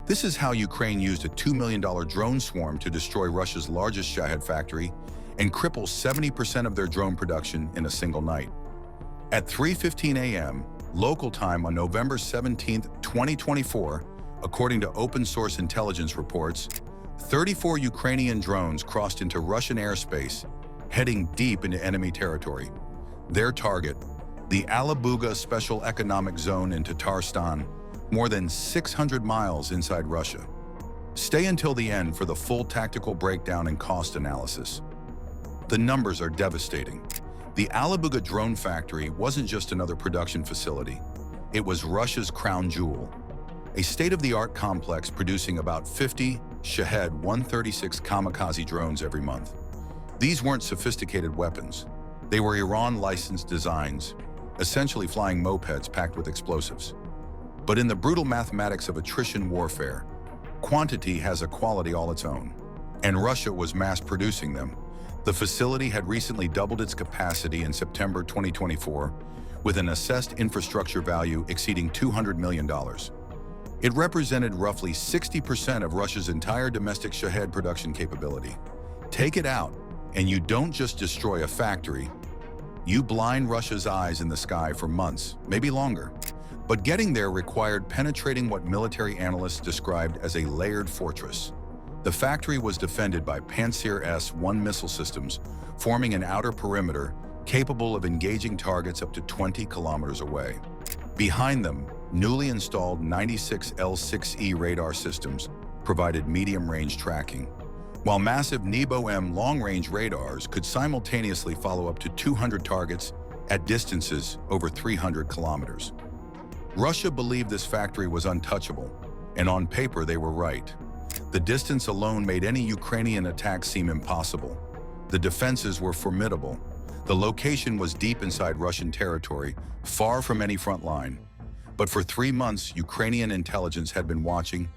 This is how Ukraine used a $2 million drone swarm to destroy Russia's largest Shahed factory and cripple 70% of their drone production in a single night. At 3:15 a.m. local time on November 17, 2024, according to open-source intelligence reports, 34 Ukrainian drones crossed into Russian airspace, heading deep into enemy territory. Their target, the Alabuga Special Economic Zone in Tatarstan, more than 600 miles inside Russia. Stay until the end for the full tactical breakdown and cost analysis. The numbers are devastating. The Alabuga drone factory wasn't just another production facility. It was Russia's crown jewel, a state-of-the-art complex producing about 50 Shahed 136 kamikaze drones every month. These weren't sophisticated weapons. They were Iran-licensed designs, essentially flying mopeds packed with explosives. But in the brutal mathematics of attrition warfare, quantity has a quality all its own, and Russia was mass-producing them. The facility had recently doubled its capacity in September 2024, with an assessed infrastructure value exceeding $200 million. It represented roughly 60% of Russia's entire domestic Shahed production capability. Take it out, and you don't just destroy a factory, you blind Russia's eyes in the sky for months, maybe longer. But getting there required penetrating what military analysts described as a layered fortress. The factory was defended by Pantsir S-1 missile systems, forming an outer perimeter capable of engaging targets up to 20 kilometers away. Behind them, newly installed 96 L6E radar systems provided medium-range tracking, while massive Nebo-M long-range radars could simultaneously follow up to 200 targets at distances over 300 kilometers. Russia believed this factory was untouchable, and on paper they were right. The distance alone made any Ukrainian attack seem impossible. The defenses were formidable. The location was deep inside Russian territory, far from any front line. But for 3 months, Ukrainian intelligence had been watching.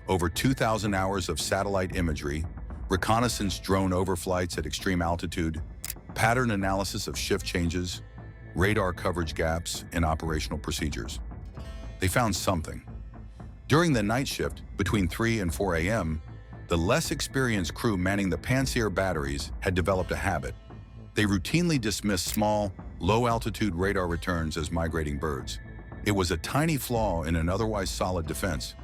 Over 2,000 hours of satellite imagery, reconnaissance drone overflights at extreme altitude, pattern analysis of shift changes, radar coverage gaps, and operational procedures. They found something. During the night shift, between 3 and 4 a.m., the less experienced crew manning the Pantsir batteries had developed a habit. They routinely dismissed small, low-altitude radar returns as migrating birds. It was a tiny flaw in an otherwise solid defense.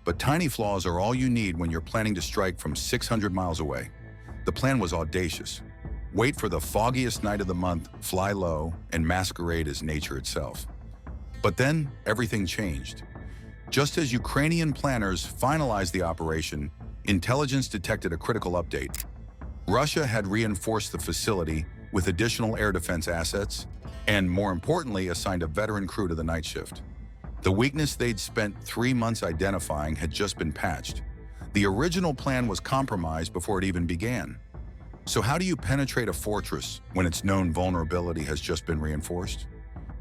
But tiny flaws are all you need when you're planning to strike from 600 miles away. The plan was audacious. Wait for the foggiest night of the month, fly low, and masquerade as nature itself. But then, everything changed. Just as Ukrainian planners finalized the operation, intelligence detected a critical update. Russia had reinforced the facility with additional air defense assets and, more importantly, assigned a veteran crew to the night shift. The weakness they'd spent 3 months identifying had just been patched. The original plan was compromised before it even began. So how do you penetrate a fortress when its known vulnerability has just been reinforced?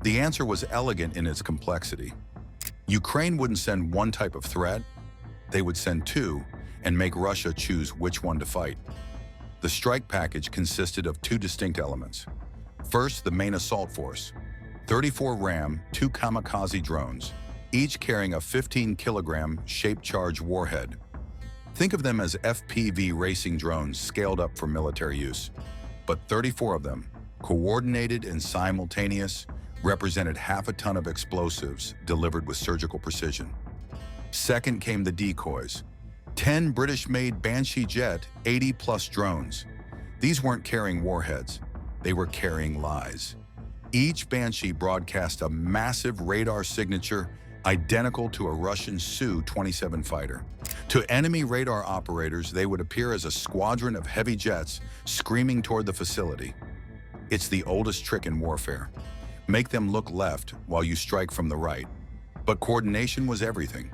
The answer was elegant in its complexity. Ukraine wouldn't send one type of threat, they would send two and make Russia choose which one to fight. The strike package consisted of 2 distinct elements. First, the main assault force, 34 Ram, 2 kamikaze drones, each carrying a 15-kilogram shape-charged warhead. Think of them as FPV racing drones scaled up for military use. But 34 of them, coordinated and simultaneous, represented half a ton of explosives delivered with surgical precision. Second came the decoys, 10 British-made Banshee Jet 80-plus drones. These weren't carrying warheads, they were carrying lies. Each Banshee broadcast a massive radar signature identical to a Russian Su-27 fighter. To enemy radar operators, they would appear as a squadron of heavy jets screaming toward the facility. It's the oldest trick in warfare. Make them look left while you strike from the right. But coordination was everything.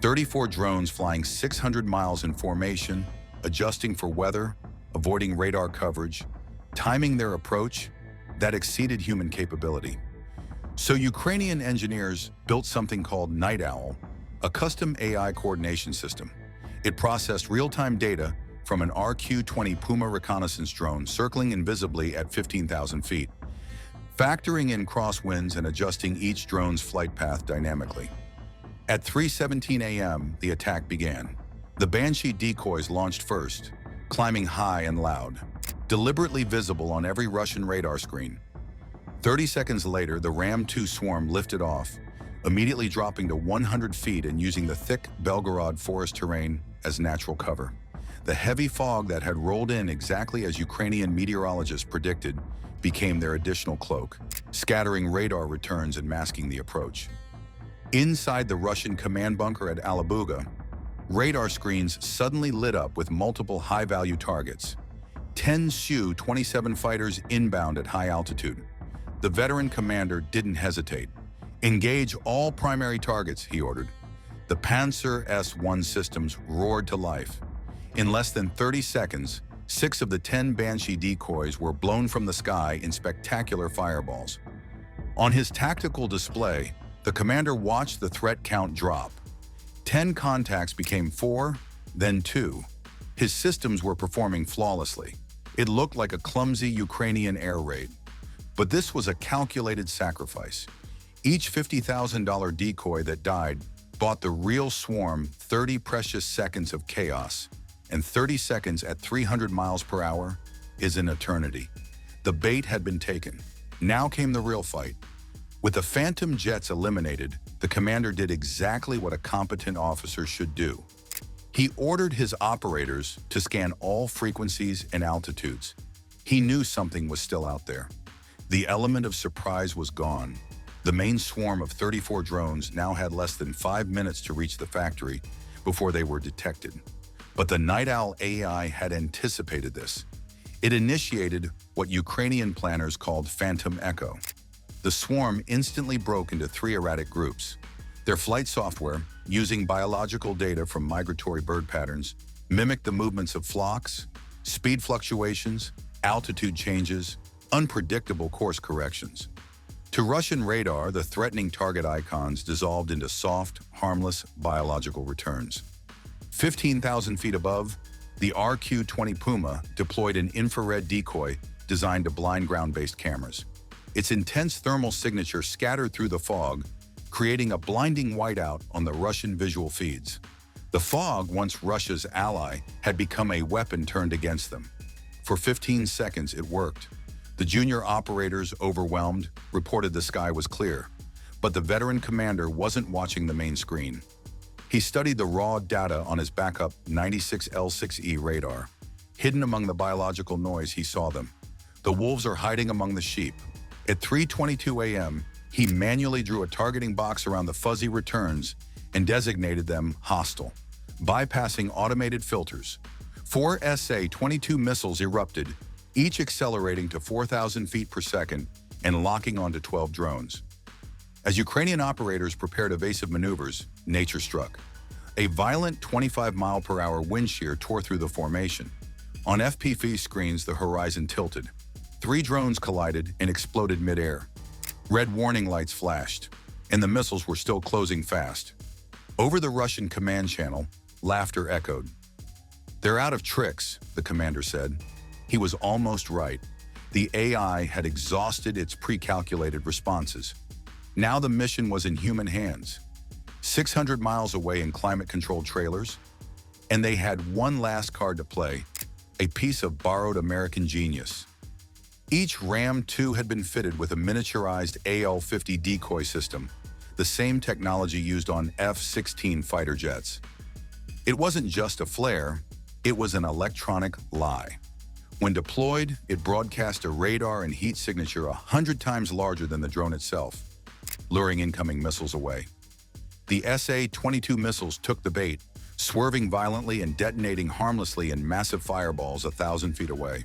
34 drones flying 600 miles in formation, adjusting for weather, avoiding radar coverage, timing their approach, that exceeded human capability. So Ukrainian engineers built something called Night Owl, a custom AI coordination system. It processed real-time data from an RQ-20 Puma reconnaissance drone circling invisibly at 15,000 feet, factoring in crosswinds and adjusting each drone's flight path dynamically. At 3:17 a.m., the attack began. The Banshee decoys launched first, climbing high and loud, deliberately visible on every Russian radar screen. 30 seconds later, the Ram-2 swarm lifted off, immediately dropping to 100 feet and using the thick Belgorod forest terrain as natural cover. The heavy fog that had rolled in exactly as Ukrainian meteorologists predicted became their additional cloak, scattering radar returns and masking the approach. Inside the Russian command bunker at Alabuga, radar screens suddenly lit up with multiple high-value targets. 10 Su-27 fighters inbound at high altitude. The veteran commander didn't hesitate. "Engage all primary targets," he ordered. The Panzer S-1 systems roared to life. In less than 30 seconds, 6 of the 10 Banshee decoys were blown from the sky in spectacular fireballs. On his tactical display, the commander watched the threat count drop. 10 contacts became 4, then 2. His systems were performing flawlessly. It looked like a clumsy Ukrainian air raid. But this was a calculated sacrifice. Each $50,000 decoy that died bought the real swarm 30 precious seconds of chaos, and 30 seconds at 300 miles per hour is an eternity. The bait had been taken. Now came the real fight. With the Phantom jets eliminated, the commander did exactly what a competent officer should do. He ordered his operators to scan all frequencies and altitudes. He knew something was still out there. The element of surprise was gone. The main swarm of 34 drones now had less than 5 minutes to reach the factory before they were detected. But the Night Owl AI had anticipated this. It initiated what Ukrainian planners called Phantom Echo. The swarm instantly broke into 3 erratic groups. Their flight software, using biological data from migratory bird patterns, mimicked the movements of flocks, speed fluctuations, altitude changes, unpredictable course corrections. To Russian radar, the threatening target icons dissolved into soft, harmless biological returns. 15,000 feet above, the RQ-20 Puma deployed an infrared decoy designed to blind ground-based cameras. Its intense thermal signature scattered through the fog, creating a blinding whiteout on the Russian visual feeds. The fog, once Russia's ally, had become a weapon turned against them. For 15 seconds, it worked. The junior operators, overwhelmed, reported the sky was clear, but the veteran commander wasn't watching the main screen. He studied the raw data on his backup 96L6E radar. Hidden among the biological noise, he saw them. The wolves are hiding among the sheep. At 3:22 a.m., he manually drew a targeting box around the fuzzy returns and designated them hostile, bypassing automated filters. 4 SA-22 missiles erupted, each accelerating to 4,000 feet per second and locking onto 12 drones. As Ukrainian operators prepared evasive maneuvers, nature struck. A violent 25-mile-per-hour wind shear tore through the formation. On FPV screens, the horizon tilted. 3 drones collided and exploded mid-air. Red warning lights flashed, and the missiles were still closing fast. Over the Russian command channel, laughter echoed. "They're out of tricks," the commander said. He was almost right. The AI had exhausted its pre-calculated responses. Now the mission was in human hands. 600 miles away in climate-controlled trailers, and they had one last card to play, a piece of borrowed American genius. Each Ram-2 had been fitted with a miniaturized AL-50 decoy system, the same technology used on F-16 fighter jets. It wasn't just a flare, it was an electronic lie. When deployed, it broadcast a radar and heat signature 100 times larger than the drone itself, luring incoming missiles away. The SA-22 missiles took the bait, swerving violently and detonating harmlessly in massive fireballs 1,000 feet away.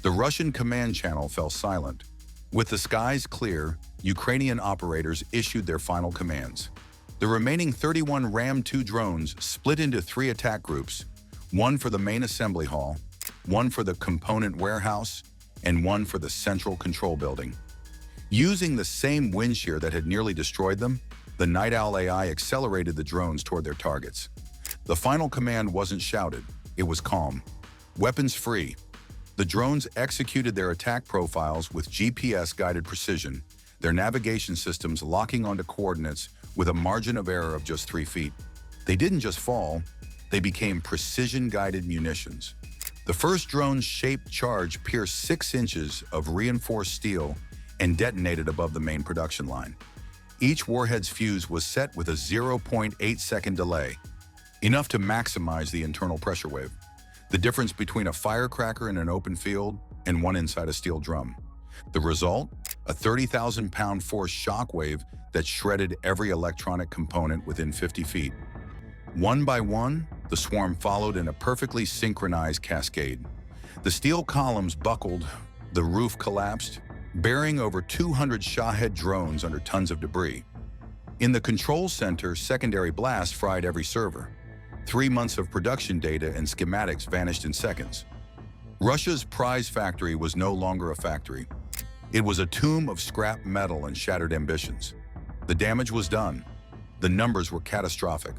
The Russian command channel fell silent. With the skies clear, Ukrainian operators issued their final commands. The remaining 31 Ram-2 drones split into 3 attack groups, one for the main assembly hall, one for the component warehouse, and one for the central control building. Using the same wind shear that had nearly destroyed them, the Night Owl AI accelerated the drones toward their targets. The final command wasn't shouted, it was calm. Weapons free. The drones executed their attack profiles with GPS-guided precision, their navigation systems locking onto coordinates with a margin of error of just 3 feet. They didn't just fall, they became precision-guided munitions. The first drone's shaped charge pierced 6 inches of reinforced steel and detonated above the main production line. Each warhead's fuse was set with a 0.8-second delay, enough to maximize the internal pressure wave, the difference between a firecracker in an open field and one inside a steel drum. The result? A 30,000-pound force shockwave that shredded every electronic component within 50 feet. One by one, the swarm followed in a perfectly synchronized cascade. The steel columns buckled, the roof collapsed, burying over 200 Shahed drones under tons of debris. In the control center, secondary blast fried every server. 3 months of production data and schematics vanished in seconds. Russia's prize factory was no longer a factory. It was a tomb of scrap metal and shattered ambitions. The damage was done. The numbers were catastrophic.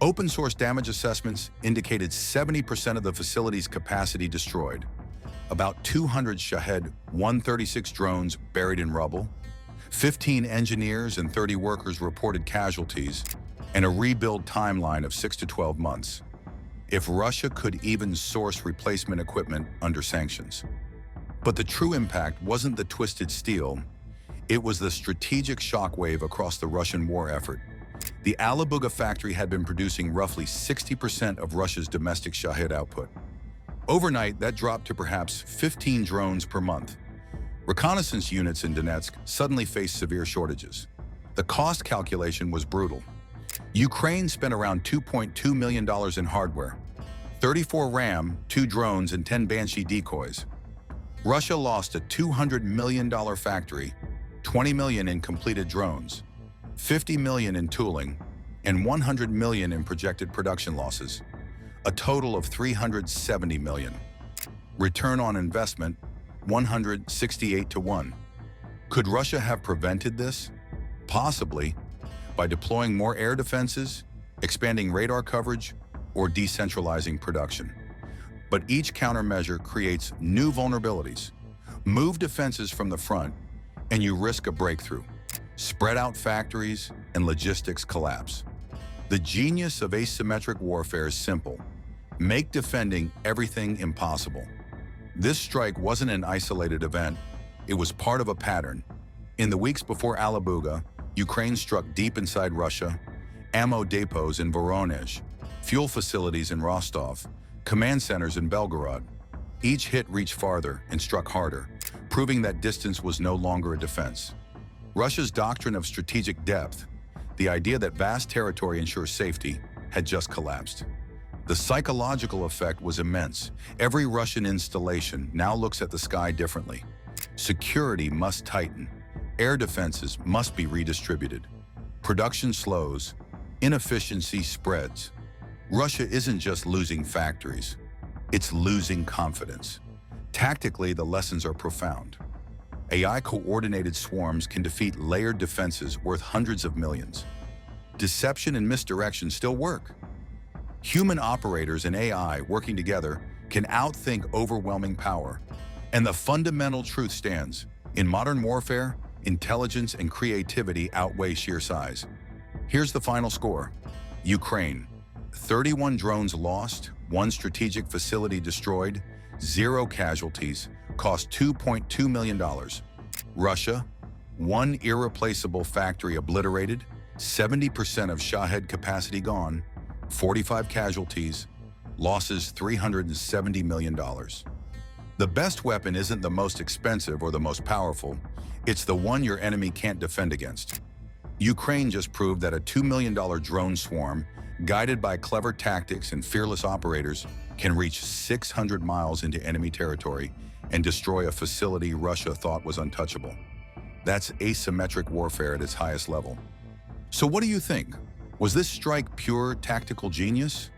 Open-source damage assessments indicated 70% of the facility's capacity destroyed. About 200 Shahed 136 drones buried in rubble, 15 engineers and 30 workers reported casualties, and a rebuild timeline of 6 to 12 months. If Russia could even source replacement equipment under sanctions. But the true impact wasn't the twisted steel, it was the strategic shockwave across the Russian war effort. The Alabuga factory had been producing roughly 60% of Russia's domestic Shahed output. Overnight, that dropped to perhaps 15 drones per month. Reconnaissance units in Donetsk suddenly faced severe shortages. The cost calculation was brutal. Ukraine spent around $2.2 million in hardware, 34 RAM, 2 drones, and 10 Banshee decoys. Russia lost a $200 million factory, $20 million in completed drones, $50 million in tooling, and $100 million in projected production losses, a total of $370 million. Return on investment, 168 to 1. Could Russia have prevented this? Possibly, by deploying more air defenses, expanding radar coverage, or decentralizing production. But each countermeasure creates new vulnerabilities. Move defenses from the front, and you risk a breakthrough. Spread out factories, and logistics collapse. The genius of asymmetric warfare is simple. Make defending everything impossible. This strike wasn't an isolated event, it was part of a pattern. In the weeks before Alabuga, Ukraine struck deep inside Russia, ammo depots in Voronezh, fuel facilities in Rostov, command centers in Belgorod. Each hit reached farther and struck harder, proving that distance was no longer a defense. Russia's doctrine of strategic depth, the idea that vast territory ensures safety, had just collapsed. The psychological effect was immense. Every Russian installation now looks at the sky differently. Security must tighten. Air defenses must be redistributed. Production slows. Inefficiency spreads. Russia isn't just losing factories. It's losing confidence. Tactically, the lessons are profound. AI-coordinated swarms can defeat layered defenses worth hundreds of millions. Deception and misdirection still work. Human operators and AI working together can outthink overwhelming power. And the fundamental truth stands. In modern warfare, intelligence and creativity outweigh sheer size. Here's the final score. Ukraine, 31 drones lost, 1 strategic facility destroyed, 0 casualties, cost $2.2 million. Russia, 1 irreplaceable factory obliterated, 70% of Shahed capacity gone, 45 casualties, losses $370 million. The best weapon isn't the most expensive or the most powerful, it's the one your enemy can't defend against. Ukraine just proved that a $2 million drone swarm, guided by clever tactics and fearless operators, can reach 600 miles into enemy territory and destroy a facility Russia thought was untouchable. That's asymmetric warfare at its highest level. So what do you think? Was this strike pure tactical genius?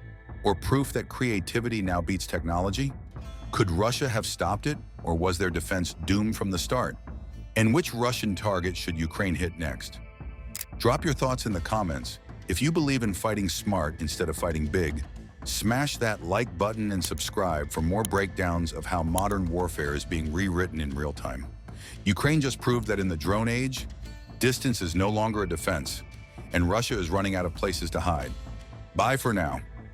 Or proof that creativity now beats technology? Could Russia have stopped it, or was their defense doomed from the start? And which Russian target should Ukraine hit next? Drop your thoughts in the comments. If you believe in fighting smart instead of fighting big, smash that like button and subscribe for more breakdowns of how modern warfare is being rewritten in real time. Ukraine just proved that in the drone age, distance is no longer a defense. and Russia is running out of places to hide. Bye for now.